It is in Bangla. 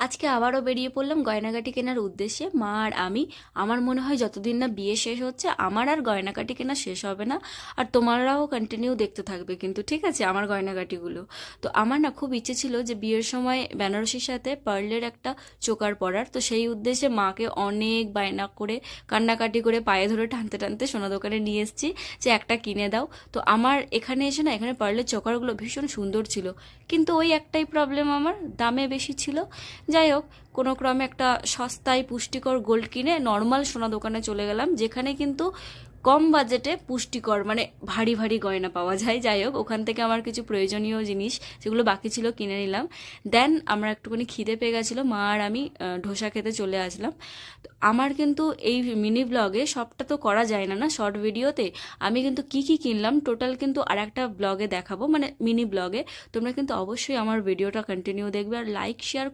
আজকে আবারও বেরিয়ে পড়লাম গয়নাগাটি কেনার উদ্দেশ্যে, মা আর আমি। আমার মনে হয় যতদিন না বিয়ে শেষ হচ্ছে আমার আর গয়নাগাটি কেনা শেষ হবে না। আর তোমারাও কন্টিনিউ দেখতে থাকবে কিন্তু, ঠিক আছে, আমার গয়নাগাটিগুলো। তো আমার না খুব ইচ্ছে ছিল যে বিয়ের সময় বেনারসির সাথে পার্লের একটা চোকার পরার। তো সেই উদ্দেশ্যে মাকে অনেক বায়না করে, কান্নাকাটি করে, পায়ে ধরে টানতে টানতে সোনা দোকানে নিয়ে এসেছি যে একটা কিনে দাও। তো আমার এখানে এসে না, এখানে পার্লের চোকারগুলো ভীষণ সুন্দর ছিল, কিন্তু ওই একটাই প্রবলেম, আমার দামে বেশি ছিল। যাই হোক, কোনো ক্রমে একটা সস্তায় পুষ্টিকর গোল্ড কিনে নর্মাল সোনা দোকানে চলে গেলাম, যেখানে কিন্তু কম বাজেটে পুষ্টিকর মানে ভারী ভারী গয়না পাওয়া যায়। যাই হোক, ওখান থেকে আমার কিছু প্রয়োজনীয় জিনিস যেগুলো বাকি ছিল কিনে নিলাম। দেন আমরা একটুখানি খিদে পেয়ে গেছিলো, মা আর আমি ধোসা খেতে চলে আসলাম। তো আমার কিন্তু এই মিনি ব্লগে সবটা তো করা যায় না, না শর্ট ভিডিওতে। আমি কিন্তু কি কি কিনলাম টোটাল কিন্তু আর একটা ব্লগে দেখাবো, মানে মিনি ব্লগে। তোমরা কিন্তু অবশ্যই আমার ভিডিওটা কন্টিনিউ দেখবে আর লাইক শেয়ার